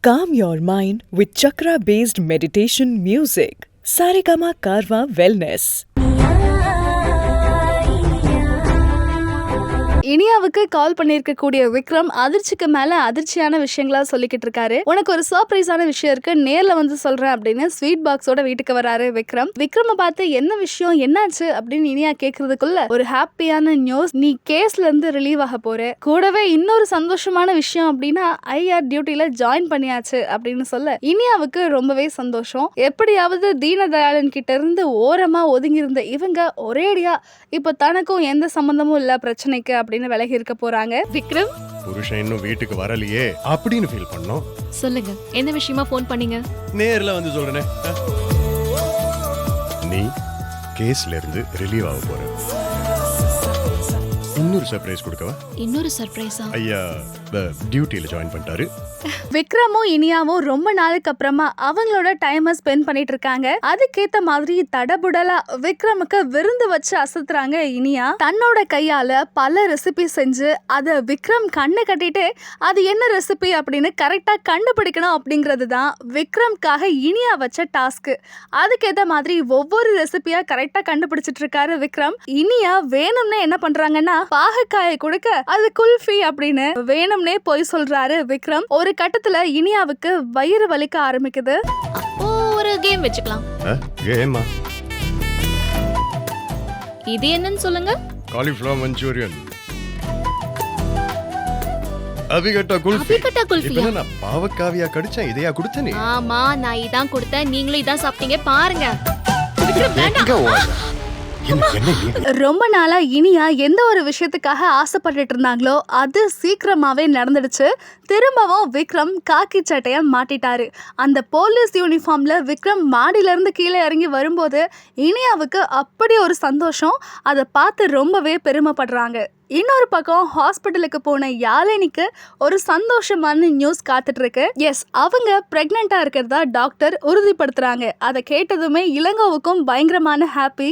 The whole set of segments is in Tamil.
Calm your mind with chakra-based meditation music. Saregama Karwa Wellness. இனியாவுக்கு கால் பண்ணியிருக்கக்கூடிய விக்ரம் அதிர்ச்சிக்கு மேல அதிர்ச்சியான விஷயங்களா சொல்லிக்கிட்டு இருக்காரு. உனக்கு ஒரு சர்ப்ரைஸான விஷயம் இருக்கு, நேர்ல வந்து சொல்றேன் அப்படின்னு ஸ்வீட் பாக்ஸோட வீட்டுக்கு வராரு விக்ரம். விக்ரம பார்த்து என்ன விஷயம் என்னாச்சு அப்படின்னு இனியா கேக்குறதுக்குள்ள ஒரு ஹாப்பியான நியூஸ், நீ கேஸ்ல இருந்து ரிலீவ் ஆக போற, கூடவே இன்னொரு சந்தோஷமான விஷயம் அப்படின்னா ஐஆர் டியூட்டில ஜாயின் பண்ணியாச்சு அப்படின்னு சொல்ல இனியாவுக்கு ரொம்பவே சந்தோஷம். எப்படியாவது தீனதயாளன் கிட்ட இருந்து ஓரமா ஒதுங்கி இருந்த இவங்க ஒரேடியா இப்ப தனக்கும் எந்த சம்பந்தமும் இல்ல பிரச்சனைக்கு அப்படின்னு விலகி இருக்க போறாங்க. விக்ரம் புருஷன் இன்னும் வீட்டுக்கு வரலையே அப்படின்னு ஃபீல் பண்ணோம். சொல்லுங்க, என்ன விஷயமா ஃபோன் பண்ணீங்க? நேர்ல வந்து சொல்றேனே, நீ கேஸ்ல இருந்து ரிலீவ் ஆக போற. இன்னொரு சர்ப்ரைஸ் கொடுக்கவா? இன்னொரு சர்ப்ரைஸா? ஐயா டியூட்டில ஜாயின் பண்ணிட்டாரு. விக்ரமும் இனியாவும் ரொம்ப நாளுக்கு அப்புறமா அவங்களோட டைமை ஸ்பெண்ட் பண்ணிட்டு இருக்காங்க. அதுக்கேத்த மாதிரி தடபுடலா விக்ரமுக்கு விருந்து வச்சு அசத்துறாங்க இனியா. தன்னோட கையால பல ரெசிபி செஞ்சு அதை விக்ரம் கண்ணு கட்டிட்டு அது என்ன ரெசிபி அப்படின்னு கரெக்டா கண்டுபிடிக்கணும் அப்படிங்கிறது தான் விக்ரம்காக இனியா வச்ச டாஸ்க். அதுக்கேத்த மாதிரி ஒவ்வொரு ரெசிபியா கரெக்டா கண்டுபிடிச்சிட்டு இருக்காரு விக்ரம். இனியா வேணும்னே என்ன பண்றாங்கன்னா பாகக்காயை கொடுக்க அது குல்ஃபி அப்படின்னு வேணும்னே போய் சொல்றாரு விக்ரம். ஒரு கட்டத்துல இனியாவுக்கு வயிறு வலிக்க ஆரம்பிக்குது. அப்போ ஒரு கேம் வெச்சுக்கலாம். கேமா? இது என்னன்னு சொல்லுங்க. Cauliflower Manchurian. அபிகட்டா குல்ஃபி. அபிகட்டா குல்ஃபி. இப்போ நான் பாவக்காவியா கடிச்சேன், இதையா கொடுத்தனே? ஆமா, நான் இதான் கொடுத்தேன், நீங்களும் இதான் சாப்பிட்டீங்க, பாருங்க. ரொம்ப நாளா இனியா எந்த ஒரு விஷயத்துக்காக ஆசைப்பட்டுட்டு இருந்தாங்களோ அது சீக்கிரமாவே நடந்துடுச்சு. திரும்பவும் விக்ரம் காக்கி சட்டைய மாட்டிட்டாரு. அந்த போலீஸ் யூனிஃபார்ம்ல விக்ரம் மாடியில இருந்து கீழே இறங்கி வரும்போது இனியாவுக்கு அப்படி ஒரு சந்தோஷம். அதை பார்த்து ரொம்பவே பெருமைப்படுறாங்க. இன்னொரு பக்கம் ஹாஸ்பிட்டலுக்கு போன யாழினிக்கு ஒரு சந்தோஷமான நியூஸ் காத்துட்டு இருக்கு. எஸ், அவங்க பிரெக்னெண்டா இருக்கிறதா டாக்டர் உறுதிப்படுத்துறாங்க. அதை கேட்டதுமே இளங்கோவுக்கும் பயங்கரமான ஹாப்பி.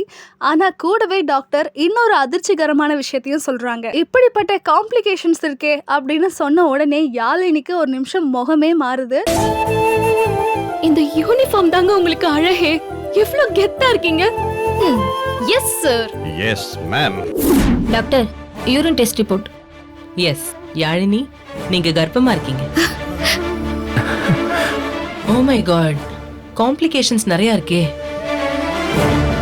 ஆனா கூடவே டாக்டர் இன்னொரு அதிர்ச்சிகரமான விஷயத்தையும் சொல்றாங்க. இப்படிப்பட்ட காம்ப்ளிகேஷன்ஸ் இருக்கே அப்படின்னு சொன்ன உடனே யாழினிக்கு ஒரு நிமிஷம் முகமே மாறுது. இந்த யூனிஃபார்ம் தாங்க உங்களுக்கு அழகே, எவ்வளவு கெத்தா இருக்கீங்க. Yes sir. Yes ma'am. Doctor, urine test report. Yes Yazhini, நீங்க கர்ப்பமா இருக்கீங்க. ஓ மை காட், காம்ப்ளிகேஷன்ஸ் நிறைய இருக்கே.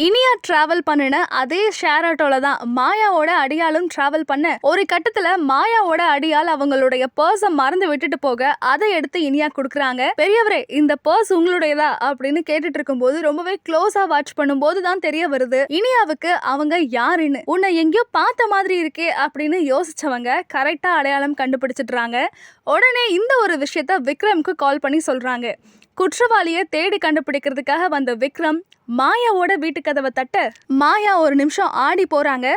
இனியா டிராவல் பண்ணின அதே ஷேர் ஆட்டோல தான் மாயாவோட அடியாலும் டிராவல் பண்ண. ஒரு கட்டத்துல மாயாவோட அடியால் அவங்களுடைய பர்ஸை மறந்து விட்டுட்டு போக அதை எடுத்து இனியா கொடுக்குறாங்க. பெரியவரே, இந்த பர்ஸ் உங்களுடையதா அப்படின்னு கேட்டுட்டு இருக்கும் போது ரொம்பவே க்ளோஸா வாட்ச் பண்ணும் போது தான் தெரிய வருது இனியாவுக்கு அவங்க யாருன்னு. உன்னை எங்கேயோ பார்த்த மாதிரி இருக்கே அப்படின்னு யோசிச்சவங்க கரெக்டா அடையாளம் கண்டுபிடிச்சிடுறாங்க. உடனே இந்த ஒரு விஷயத்த விக்ரம்க்கு கால் பண்ணி சொல்றாங்க. குற்றவாளியை தேடி கண்டுபிடிக்கிறதுக்காக வந்த விக்ரம் மாயாவோட வீட்டு கதவை தட்ட மாயா ஒரு நிமிஷம் ஆடி போறாங்க.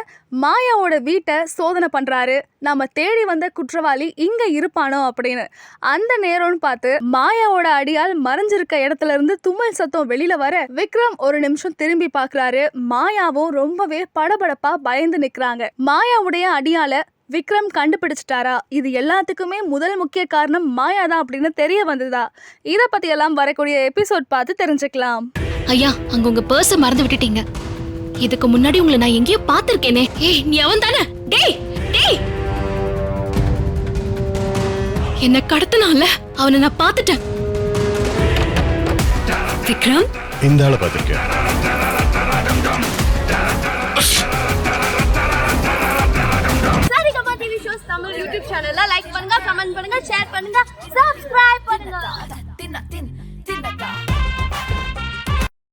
மாயாவோட வீட்டை சோதனை பண்றாரு. நம்ம தேடி வந்த குற்றவாளி இங்க இருப்பானோ அப்படின்னு. அந்த நேரம்னு பார்த்து மாயாவோட அடியால் மறைஞ்சிருக்க இடத்துல இருந்து தும்மல் சத்தம் வெளியில வர விக்ரம் ஒரு நிமிஷம் திரும்பி பாக்குறாரு. மாயாவும் ரொம்பவே படபடப்பா பயந்து நிக்கிறாங்க. மாயாவுடைய அடியால விக்ரம் கண்டுபிடிச்சிட்டாரா? இது எல்லாத்துக்குமே முதல் முக்கிய காரணம் மாயா தான் அப்படின்னு தெரிய வந்ததா? இத பத்தி எல்லாம் வரக்கூடிய எபிசோட் பார்த்து தெரிஞ்சுக்கலாம். ஐயா, அங்க உங்க பர்ஸ மறந்து விட்டுட்டீங்க. இதுக்கு முன்னாடி உங்களை நான் எங்கேயோ பார்த்திருக்கேனே. ஏய், நீ அவன் தானே? டேய் டேய், என்ன கடத்தினால அவனை நான் பார்த்துட்டேன். விக்ரம், இந்த ஆளை பார்த்திருக்கேன். தமிழ் யூடியூப் சேனல்ல லைக் பண்ணுங்க, கமெண்ட் பண்ணுங்க, ஷேர் பண்ணுங்க, சப்ஸ்கிரைப் பண்ணுங்க.